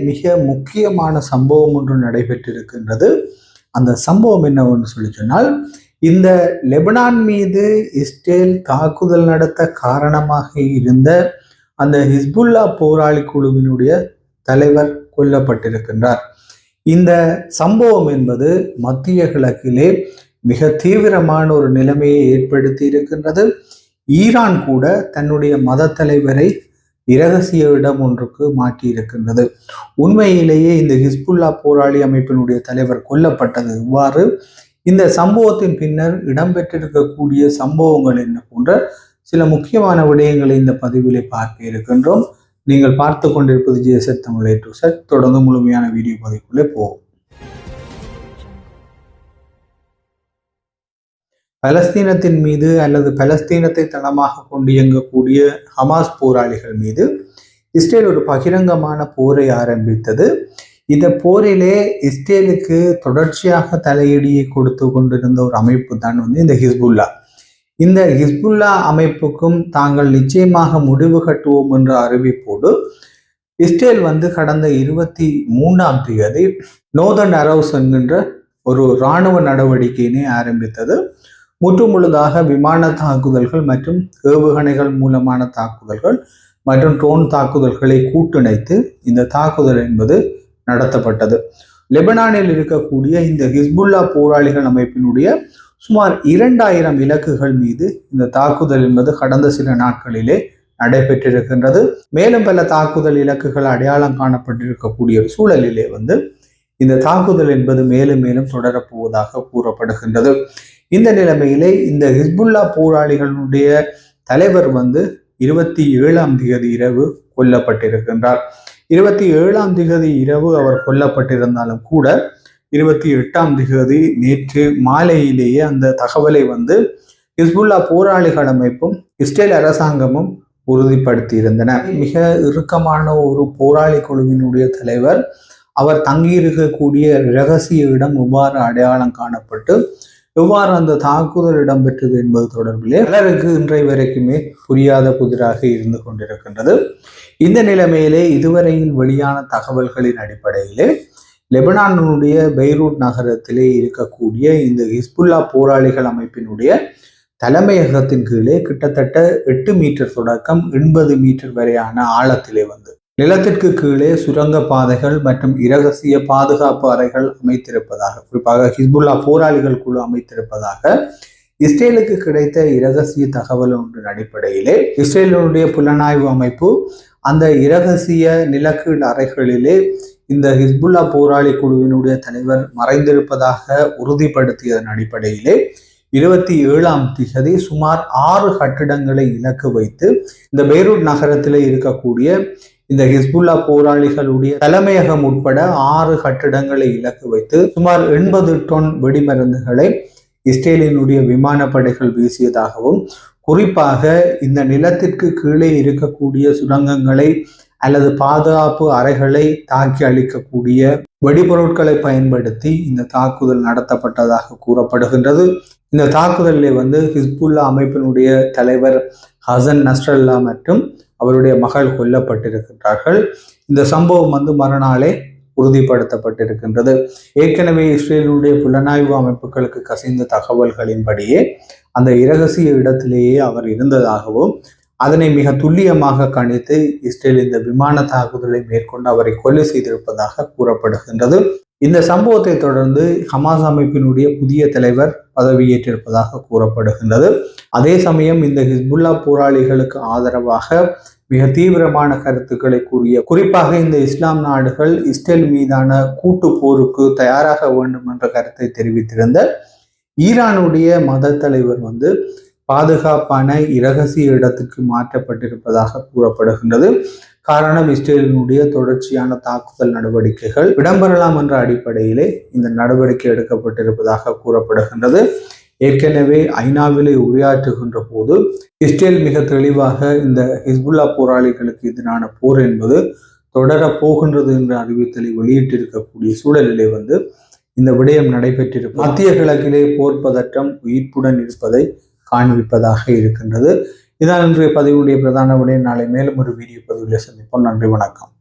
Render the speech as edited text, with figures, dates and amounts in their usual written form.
மிக முக்கியமான சம்பவம் ஒன்று நடைபெற்றிருக்கின்றது. அந்த சம்பவம் என்னவென்று சொல்லி சொன்னால், இந்த லெபனான் மீது இஸ்ரேல் தாக்குதல் நடத்த காரணமாக இருந்த அந்த ஹிஸ்புல்லா போராளி குழுவினுடைய தலைவர் கொல்லப்பட்டிருக்கின்றார். இந்த சம்பவம் என்பது மத்திய கிழக்கிலே மிக தீவிரமான ஒரு நிலைமையை ஏற்படுத்தி இருக்கின்றது. ஈரான் கூட தன்னுடைய மத தலைவரை இரகசிய இடம் ஒன்றுக்கு மாற்றி இருக்கின்றது. உண்மையிலேயே இந்த ஹிஸ்புல்லா போராளி அமைப்பினுடைய தலைவர் கொல்லப்பட்டது இவ்வாறு, இந்த சம்பவத்தின் பின்னர் இடம்பெற்றிருக்கக்கூடிய சம்பவங்கள் என்ன போன்ற சில முக்கியமான விடயங்களை இந்த பதிவிலே பார்க்க இருக்கின்றோம். நீங்கள் பார்த்து கொண்டிருப்பது ஜேசட் தமிழ் A to Z. தொடர்ந்து முழுமையான வீடியோ பதிவுக்குள்ளே போகும். பலஸ்தீனத்தின் மீது அல்லது பலஸ்தீனத்தை தளமாக கொண்டு இயங்கக்கூடிய ஹமாஸ் போராளிகள் மீது இஸ்ரேல் ஒரு பகிரங்கமான போரை ஆரம்பித்தது. இந்த போரிலே இஸ்ரேலுக்கு தொடர்ச்சியாக தலையீடியை கொடுத்து கொண்டிருந்த ஒரு அமைப்பு தான் இந்த ஹிஸ்புல்லா. இந்த ஹிஸ்புல்லா அமைப்புக்கும் தாங்கள் நிச்சயமாக முடிவு கட்டுவோம் என்ற அறிவிப்போடு இஸ்ரேல் கடந்த 23ஆம் தேதி நோர்தர்ன் அரவுஸ் என்கின்ற ஒரு இராணுவ நடவடிக்கையினை ஆரம்பித்தது. முற்றுமுழுதாக விமான தாக்குதல்கள் மற்றும் ஏவுகணைகள் மூலமான தாக்குதல்கள் மற்றும் ட்ரோன் தாக்குதல்களை கூட்டிணைத்து இந்த தாக்குதல் என்பது நடத்தப்பட்டது. லெபனானில் இருக்கக்கூடிய இந்த ஹிஸ்புல்லா போராளிகள் அமைப்பினுடைய சுமார் 2000 இலக்குகள் மீது இந்த தாக்குதல் என்பது கடந்த சில நாட்களிலே நடைபெற்றிருக்கின்றது. மேலும் பல தாக்குதல் இலக்குகள் அடையாளம் காணப்பட்டிருக்கக்கூடிய ஒரு சூழலிலே இந்த தாக்குதல் என்பது மேலும் மேலும் தொடரப்போவதாக கூறப்படுகின்றது. இந்த நிலைமையிலே இந்த ஹிஸ்புல்லா போராளிகளுடைய தலைவர் 27ஆம் தேதி இரவு கொல்லப்பட்டிருக்கின்றார். 27ஆம் தேதி இரவு அவர் கொல்லப்பட்டிருந்தாலும் கூட 28ஆம் தேதி நேற்று மாலையிலேயே அந்த தகவலை ஹிஸ்புல்லா போராளிகள் அமைப்பும் இஸ்ரேல் அரசாங்கமும் உறுதிப்படுத்தி இருந்தன. மிக இறுக்கமான ஒரு போராளி குழுவினுடைய தலைவர் அவர் தங்கியிருக்கக்கூடிய இரகசிய இடம் எவ்வாறு அடையாளம் காணப்பட்டு எவ்வாறு அந்த தாக்குதல் இடம்பெற்றது என்பது தொடர்பிலே பலருக்கு இன்றைய வரைக்குமே புரியாத புதிராக இருந்து கொண்டிருக்கின்றது. இந்த நிலைமையிலே இதுவரையில் வெளியான தகவல்களின் அடிப்படையிலே லெபனானுடைய பெய்ரூட் நகரத்திலே இருக்கக்கூடிய இந்த ஹிஸ்புல்லா போராளிகள் அமைப்பினுடைய தலைமையகத்தின் கீழே கிட்டத்தட்ட 8 மீட்டர் தொடக்கம் 80 மீட்டர் வரையான ஆழத்திலே நிலத்திற்கு கீழே சுரங்க பாதைகள் மற்றும் இரகசிய பாதுகாப்பு அறைகள் அமைத்திருப்பதாக, குறிப்பாக ஹிஸ்புல்லா போராளிகள் குழு அமைத்திருப்பதாக இஸ்ரேலுக்கு கிடைத்த இரகசிய தகவல் ஒன்றின் அடிப்படையிலே இஸ்ரேலினுடைய புலனாய்வு அமைப்பு அந்த இரகசிய நிலக்கீழ் அறைகளிலே இந்த ஹிஸ்புல்லா போராளி குழுவினுடைய தலைவர் மறைந்திருப்பதாக உறுதிப்படுத்தியதன் அடிப்படையிலே 27ஆம் தேதி சுமார் 6 கட்டிடங்களை இலக்கு வைத்து இந்த பெய்ரூட் நகரத்திலே இருக்கக்கூடிய இந்த ஹிஸ்புல்லா போராளிகளுடைய தலைமையகம் உட்பட 6 கட்டிடங்களை இலக்கு வைத்து சுமார் 80 டொன் வெடிமருந்துகளை இஸ்ரேலினுடைய விமானப்படைகள் வீசியதாகவும், குறிப்பாக இந்த நிலத்திற்கு கீழே இருக்கக்கூடிய சுரங்கங்களை அல்லது பாதுகாப்பு அறைகளை தாக்கி அளிக்கக்கூடிய வெடிபொருட்களை பயன்படுத்தி இந்த தாக்குதல் நடத்தப்பட்டதாக கூறப்படுகின்றது. இந்த தாக்குதலிலே ஹிஸ்புல்லா அமைப்பினுடைய தலைவர் ஹசன் நஸ்ரல்லா மற்றும் அவருடைய மகள் கொல்லப்பட்டிருக்கின்றார்கள். இந்த சம்பவம் மறுநாளே உறுதிப்படுத்தப்பட்டிருக்கின்றது. ஏற்கனவே இஸ்ரேலுடைய புலனாய்வு அமைப்புகளுக்கு கசிந்த தகவல்களின்படியே அந்த இரகசிய இடத்திலேயே அவர் இருந்ததாகவும், அதனை மிக துல்லியமாக கணித்து இஸ்ரேல் இந்த விமான தாக்குதலை மேற்கொண்டு அவரை கொலை செய்திருப்பதாக கூறப்படுகின்றது. இந்த சம்பவத்தை தொடர்ந்து ஹமாஸ் அமைப்பினுடைய புதிய தலைவர் பதவியேற்றிருப்பதாக கூறப்படுகின்றது. அதே சமயம் இந்த ஹிஸ்புல்லா போராளிகளுக்கு ஆதரவாக மிக தீவிரமான கருத்துக்களை கூறிய, குறிப்பாக இந்த இஸ்லாம் நாடுகள் இஸ்ரேல் மீதான கூட்டு போருக்கு தயாராக வேண்டும் என்ற கருத்தை தெரிவித்திருந்த ஈரானுடைய மத தலைவர் பாதுகாப்பான இரகசிய இடத்திற்கு மாற்றப்பட்டிருப்பதாக கூறப்படுகின்றது. காரணம், இஸ்ரேலினுடைய தொடர்ச்சியான தாக்குதல் நடவடிக்கைகள் இடம்பெறலாம் என்ற அடிப்படையிலே இந்த நடவடிக்கை எடுக்கப்பட்டிருப்பதாக கூறப்படுகின்றது. ஏற்கனவே ஐநாவிலே உரையாற்றுகின்ற போது இஸ்ரேல் மிக தெளிவாக இந்த ஹிஸ்புல்லா போராளிகளுக்கு எதிரான போர் என்பது தொடரப் போகின்றது என்ற அறிவித்தலை வெளியிட்டிருக்கக்கூடிய சூழலிலே இந்த விடயம் நடைபெற்றிருப்பது மத்திய கிழக்கிலே போர் பதற்றம் உயிர்ப்புடன் இருப்பதை காண்பிப்பதாக இருக்கின்றது. இதான் இன்றைய பதிவுடைய பிரதான விடயம். நாளை மேலும் ஒரு வீடியோ பதிவில் சந்திப்போம். நன்றி, வணக்கம்.